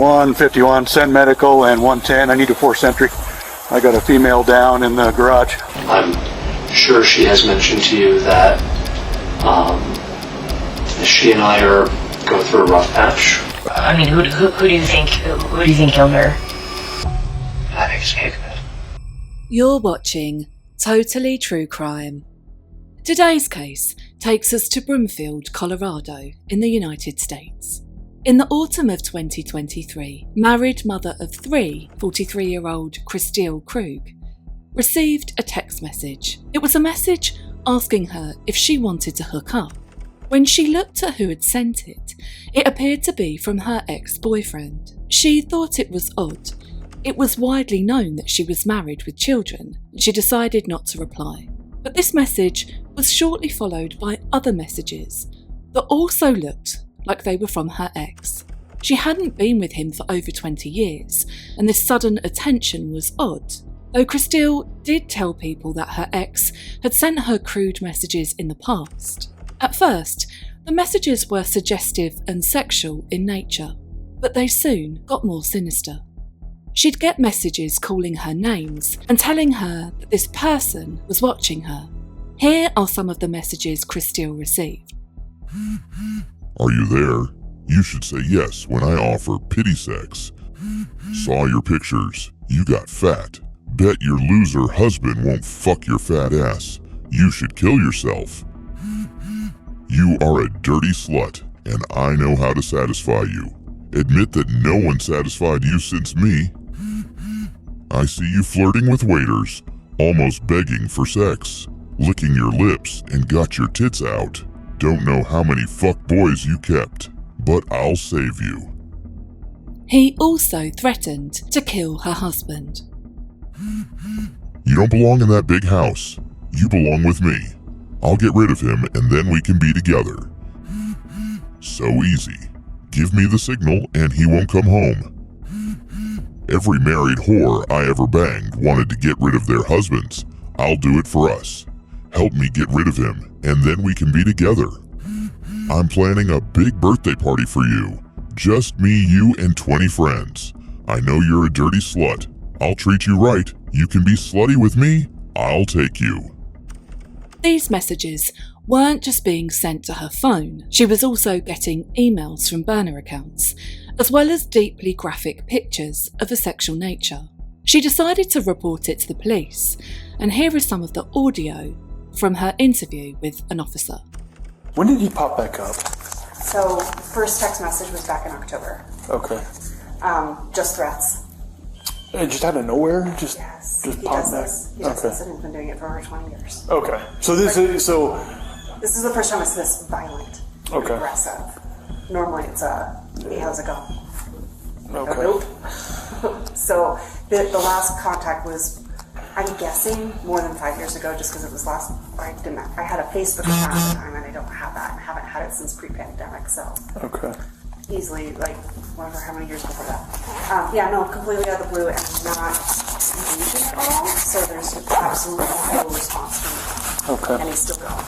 151, send medical, and 110. I need a 4th entry. I got a female down in the garage. I'm sure she has mentioned to you that she and I are going through a rough patch. I mean, who do you think killed her? I think it's Jacob. You're watching Totally True Crime. Today's case takes us to Broomfield, Colorado, in the United States. In the autumn of 2023, married mother of 3, 43-year-old Kristil Krug, received a text message. It was a message asking her if she wanted to hook up. When she looked at who had sent it, it appeared to be from her ex-boyfriend. She thought it was odd. It was widely known that she was married with children, and she decided not to reply. But this message was shortly followed by other messages that also looked like they were from her ex. She hadn't been with him for over 20 years, and this sudden attention was odd, though Kristil did tell people that her ex had sent her crude messages in the past. At first, the messages were suggestive and sexual in nature, but they soon got more sinister. She'd get messages calling her names and telling her that this person was watching her. Here are some of the messages Kristil received. Are you there? You should say yes when I offer pity sex. Saw your pictures. You got fat. Bet your loser husband won't fuck your fat ass. You should kill yourself. You are a dirty slut, and I know how to satisfy you. Admit that no one satisfied you since me. I see you flirting with waiters, almost begging for sex, licking your lips and got your tits out. Don't know how many fuck boys you kept, but I'll save you. He also threatened to kill her husband. You don't belong in that big house. You belong with me. I'll get rid of him and then we can be together. So easy. Give me the signal and he won't come home. Every married whore I ever banged wanted to get rid of their husbands. I'll do it for us. Help me get rid of him and then we can be together. I'm planning a big birthday party for you. Just me, you, and 20 friends. I know you're a dirty slut. I'll treat you right. You can be slutty with me. I'll take you. These messages weren't just being sent to her phone. She was also getting emails from burner accounts, as well as deeply graphic pictures of a sexual nature. She decided to report it to the police, and here is some of the audio from her interview with an officer. When did he pop back up? So, first text message was back in October. Okay. Just threats. Just out of nowhere? Just He pop does back? this. He does this, and he's been doing it for over 20 years. Okay. So this is, This is the first time it's this violent, Okay. aggressive. Normally it's hey, how's it going? okay. Nope. So the last contact was, I'm guessing, more than 5 years ago, just because it was I had a Facebook account at the time, and I don't have that. I haven't had it since pre-pandemic, so. Okay. Easily, whatever, how many years before that. Completely out of the blue and not engaging at all, so there's absolutely no response from me. Okay. And he's still going.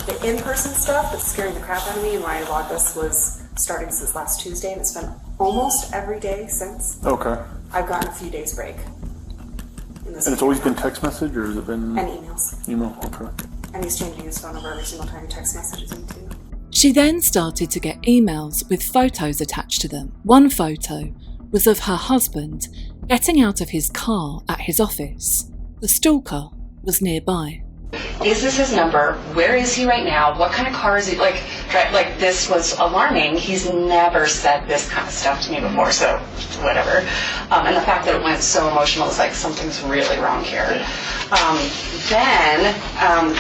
The in-person stuff that's scaring the crap out of me and why I logged this was starting since last Tuesday, and it's been almost every day since. Okay. I've gotten a few days break. And it's always been text message, or has it been? And emails. Email, okay. And he's changing his phone number every single time he text messages me too. She then started to get emails with photos attached to them. One photo was of her husband getting out of his car at his office. The stalker was nearby. Is this his number? Where is he right now? What kind of car is he? This was alarming. He's never said this kind of stuff to me before, so whatever. And the fact that it went so emotional is like something's really wrong here. Then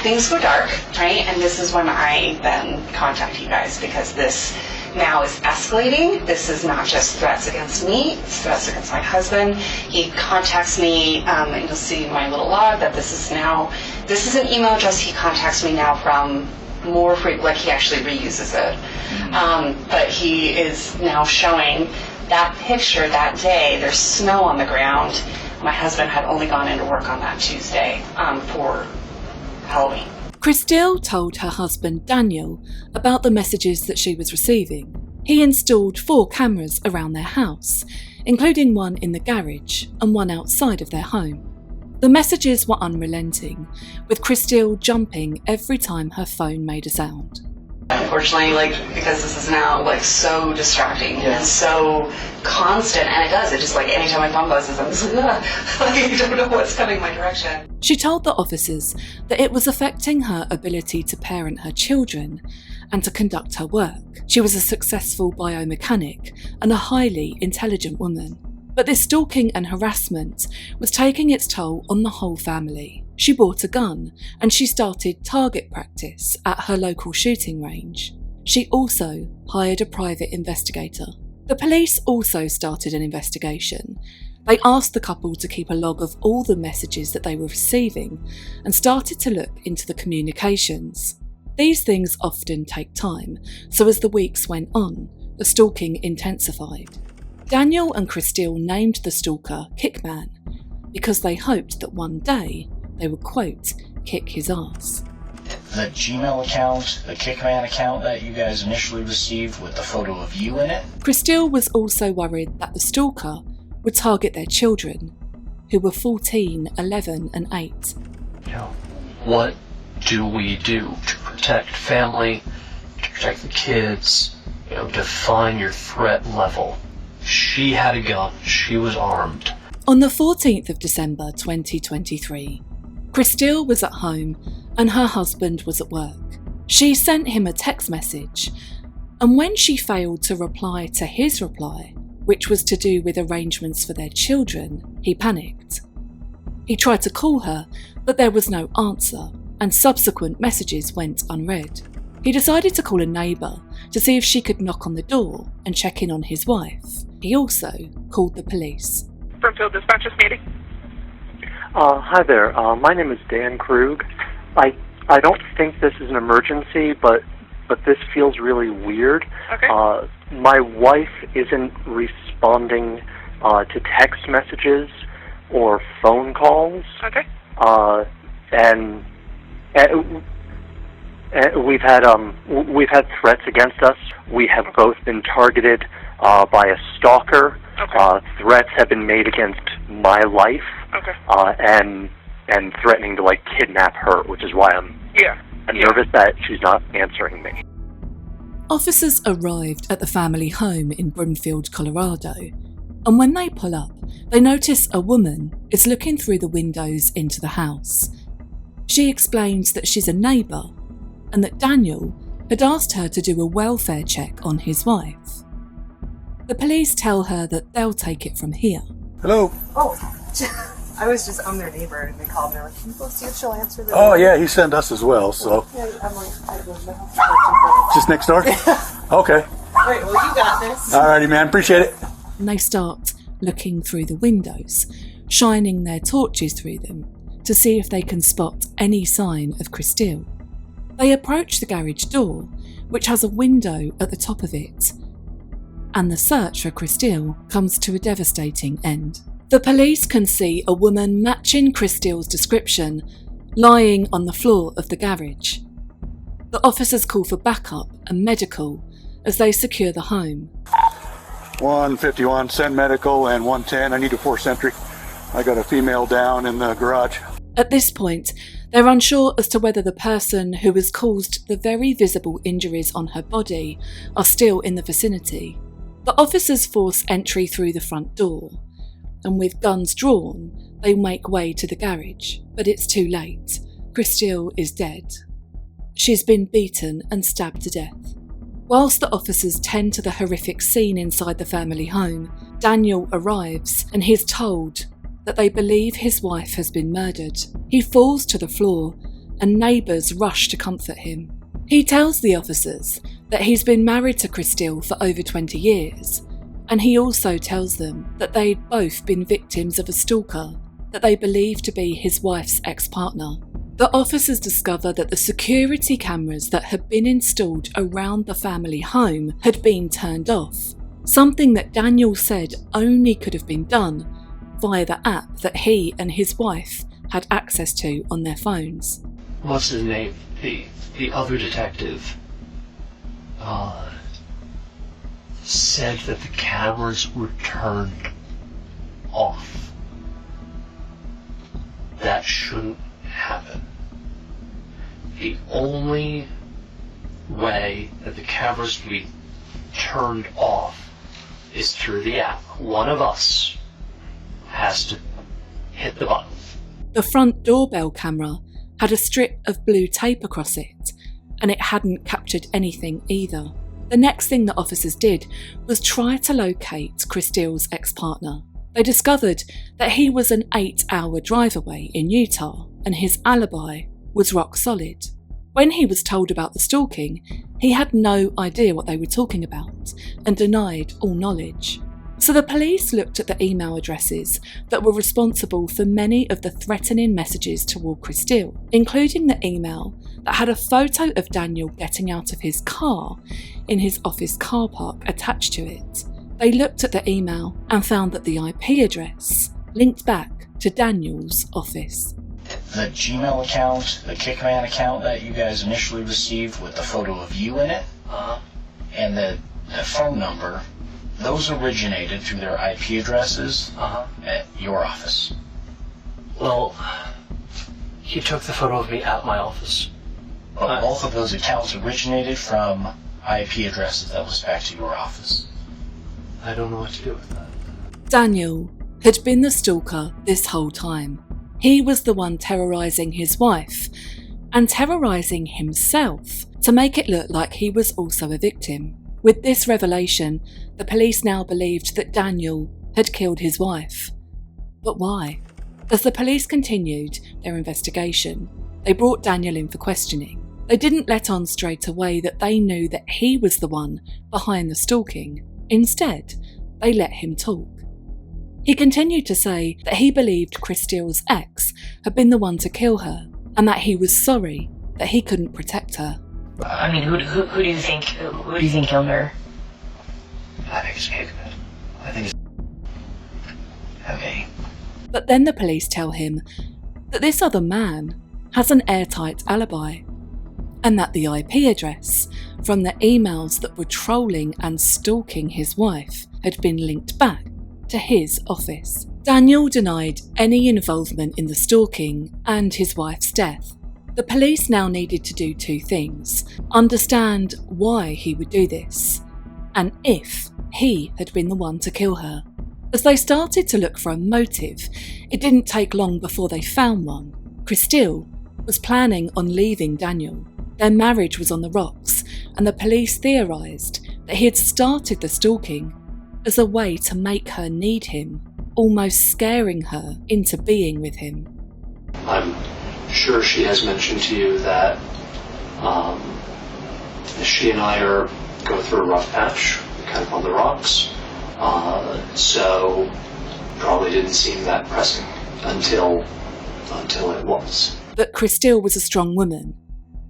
things go dark, right? And this is when I then contact you guys, because this now is escalating. This is not just threats against me, it's threats against my husband. He contacts me, and you'll see my little log that this is an email address he contacts me now from more frequently, like he actually reuses it. But he is now showing that picture that day. There's snow on the ground. My husband had only gone into work on that Tuesday for Halloween. Kristil told her husband Daniel about the messages that she was receiving. He installed 4 cameras around their house, including one in the garage and one outside of their home. The messages were unrelenting, with Kristil jumping every time her phone made a sound. Unfortunately, because this is now so distracting and so constant, and it just anytime my phone buzzes, I'm just I don't know what's coming my direction. She told the officers that it was affecting her ability to parent her children and to conduct her work. She was a successful biomechanic and a highly intelligent woman. But this stalking and harassment was taking its toll on the whole family. She bought a gun and she started target practice at her local shooting range. She also hired a private investigator. The police also started an investigation. They asked the couple to keep a log of all the messages that they were receiving and started to look into the communications. These things often take time, so as the weeks went on, the stalking intensified. Daniel and Kristil named the stalker Kickman because they hoped that one day they would, quote, kick his ass. The Gmail account, the Kickman account that you guys initially received with the photo of you in it? Kristil was also worried that the stalker would target their children, who were 14, 11 and 8. What do we do to protect family, to protect the kids, define your threat level? She had a gun. She was armed. On the 14th of December 2023, Kristil was at home and her husband was at work. She sent him a text message, and when she failed to reply to his reply, which was to do with arrangements for their children, he panicked. He tried to call her, but there was no answer, and subsequent messages went unread. He decided to call a neighbour to see if she could knock on the door and check in on his wife. He also called the police. Broomfield Dispatch is meeting. Hi there. My name is Dan Krug. I don't think this is an emergency, but this feels really weird. Okay. My wife isn't responding to text messages or phone calls. Okay. And we've had threats against us. We have both been targeted by a stalker. Okay. Threats have been made against my life. Okay. And threatening to kidnap her, which is why I'm nervous that she's not answering me. Officers arrived at the family home in Broomfield, Colorado, and when they pull up, they notice a woman is looking through the windows into the house. She explains that she's a neighbour and that Daniel had asked her to do a welfare check on his wife. The police tell her that they'll take it from here. Hello. Oh, I'm their neighbor, and they called me. They're like, can you go see if she'll answer the Oh, yeah, he sent us as well, so. Yeah, I'm like, I live in the house. Just next door? Okay. All right, well, you got this. Alrighty, man. Appreciate it. And they start looking through the windows, shining their torches through them to see if they can spot any sign of Kristil. They approach the garage door, which has a window at the top of it, and the search for Kristil comes to a devastating end. The police can see a woman matching Kristil's description lying on the floor of the garage. The officers call for backup and medical as they secure the home. 151, send medical, and 110, I need a 4th sentry. I got a female down in the garage. At this point, they're unsure as to whether the person who has caused the very visible injuries on her body are still in the vicinity. The officers force entry through the front door, and with guns drawn, they make way to the garage, but it's too late. Kristil is dead. She's been beaten and stabbed to death. Whilst the officers tend to the horrific scene inside the family home, Daniel arrives and he's told that they believe his wife has been murdered. He falls to the floor and neighbours rush to comfort him. He tells the officers that he's been married to Kristil for over 20 years, and he also tells them that they'd both been victims of a stalker that they believe to be his wife's ex-partner. The officers discover that the security cameras that had been installed around the family home had been turned off, something that Daniel said only could have been done via the app that he and his wife had access to on their phones. What's his name? The other detective. said that the cameras were turned off. That shouldn't happen. The only way that the cameras can be turned off is through the app. One of us has to hit the button. The front doorbell camera had a strip of blue tape across it, and it hadn't captured anything either. The next thing the officers did was try to locate Kristil's ex-partner. They discovered that he was an 8-hour drive away in Utah, and his alibi was rock solid. When he was told about the stalking, he had no idea what they were talking about and denied all knowledge. So the police looked at the email addresses that were responsible for many of the threatening messages toward Kristil, including the email that had a photo of Daniel getting out of his car in his office car park attached to it. They looked at the email and found that the IP address linked back to Daniel's office. The Gmail account, the Kickman account that you guys initially received with the photo of you in it, and the phone number, those originated through their IP addresses at your office. Well, he took the photo of me at my office. But both of those accounts originated from IP addresses that was back to your office. I don't know what to do with that. Daniel had been the stalker this whole time. He was the one terrorising his wife and terrorising himself to make it look like he was also a victim. With this revelation, the police now believed that Daniel had killed his wife. But why? As the police continued their investigation, they brought Daniel in for questioning. They didn't let on straight away that they knew that he was the one behind the stalking. Instead, they let him talk. He continued to say that he believed Kristil's ex had been the one to kill her, and that he was sorry that he couldn't protect her. I mean, who do you think killed her? I think it's Kickman. I think it's... Okay. But then the police tell him that this other man has an airtight alibi, and that the IP address from the emails that were trolling and stalking his wife had been linked back to his office. Daniel denied any involvement in the stalking and his wife's death. The police now needed to do two things: understand why he would do this, and if he had been the one to kill her. As they started to look for a motive, it didn't take long before they found one. Kristil was planning on leaving Daniel. Their marriage was on the rocks, and the police theorised that he had started the stalking as a way to make her need him, almost scaring her into being with him. I'm sure she has mentioned to you that she and I go through a rough patch, kind of on the rocks, so probably didn't seem that pressing until it was. But Kristil was a strong woman.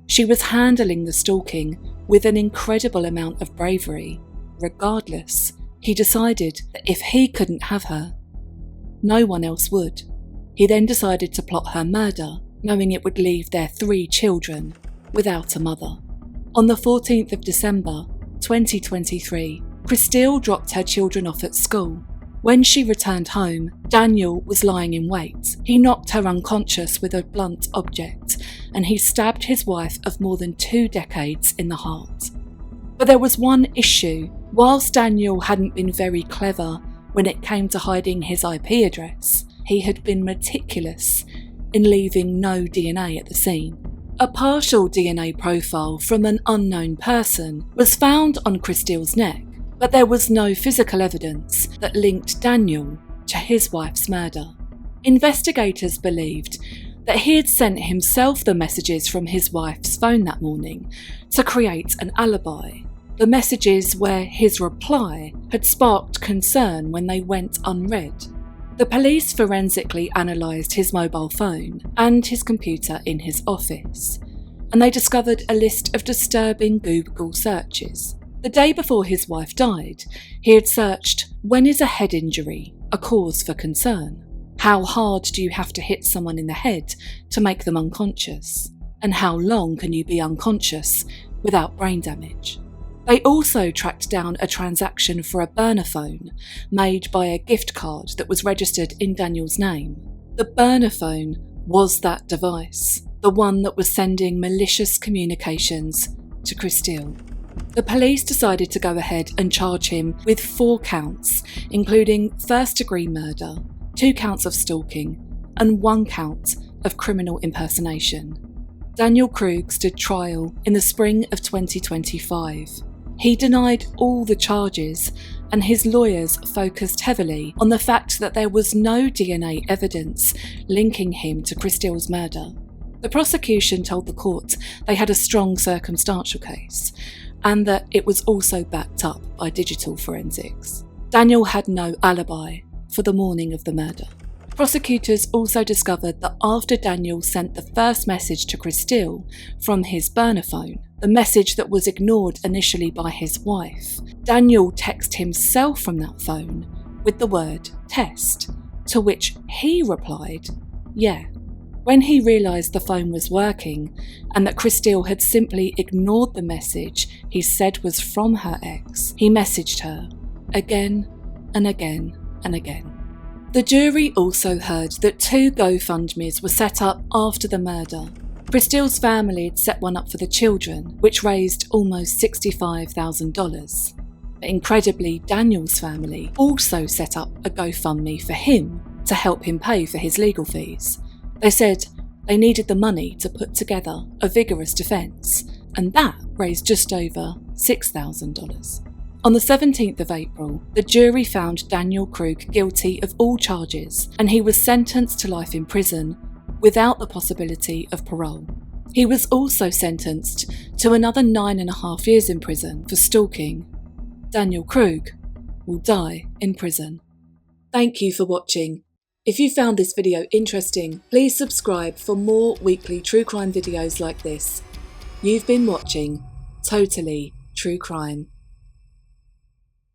She was handling the stalking with an incredible amount of bravery. Regardless, he decided that if he couldn't have her, no one else would. He then decided to plot her murder, knowing it would leave their 3 children without a mother. On the 14th of December, 2023, Kristil dropped her children off at school. When she returned home, Daniel was lying in wait. He knocked her unconscious with a blunt object, and he stabbed his wife of more than 2 decades in the heart. But there was one issue. Whilst Daniel hadn't been very clever when it came to hiding his IP address, he had been meticulous in leaving no DNA at the scene. A partial DNA profile from an unknown person was found on Kristil's neck, but there was no physical evidence that linked Daniel to his wife's murder. Investigators believed that he had sent himself the messages from his wife's phone that morning to create an alibi. The messages where his reply had sparked concern when they went unread. The police forensically analysed his mobile phone and his computer in his office, and they discovered a list of disturbing Google searches. The day before his wife died, he had searched, "When is a head injury a cause for concern? How hard do you have to hit someone in the head to make them unconscious? And how long can you be unconscious without brain damage?" They also tracked down a transaction for a burner phone made by a gift card that was registered in Daniel's name. The burner phone was that device, the one that was sending malicious communications to Kristil. The police decided to go ahead and charge him with 4 counts, including first-degree murder, 2 counts of stalking, and 1 count of criminal impersonation. Daniel Krug stood trial in the spring of 2025. He denied all the charges, and his lawyers focused heavily on the fact that there was no DNA evidence linking him to Kristil's murder. The prosecution told the court they had a strong circumstantial case, and that it was also backed up by digital forensics. Daniel had no alibi for the morning of the murder. Prosecutors also discovered that after Daniel sent the first message to Kristil from his burner phone, the message that was ignored initially by his wife, Daniel texted himself from that phone with the word test, to which he replied, yeah. When he realised the phone was working and that Kristil had simply ignored the message he said was from her ex, he messaged her again and again and again. The jury also heard that 2 GoFundMes were set up after the murder. Kristil's family had set one up for the children, which raised almost $65,000. But incredibly, Daniel's family also set up a GoFundMe for him to help him pay for his legal fees. They said they needed the money to put together a vigorous defence, and that raised just over $6,000. On the 17th of April, the jury found Daniel Krug guilty of all charges, and he was sentenced to life in prison without the possibility of parole. He was also sentenced to another 9.5 years in prison for stalking. Daniel Krug will die in prison. Thank you for watching. If you found this video interesting, please subscribe for more weekly true crime videos like this. You've been watching Totally True Crime.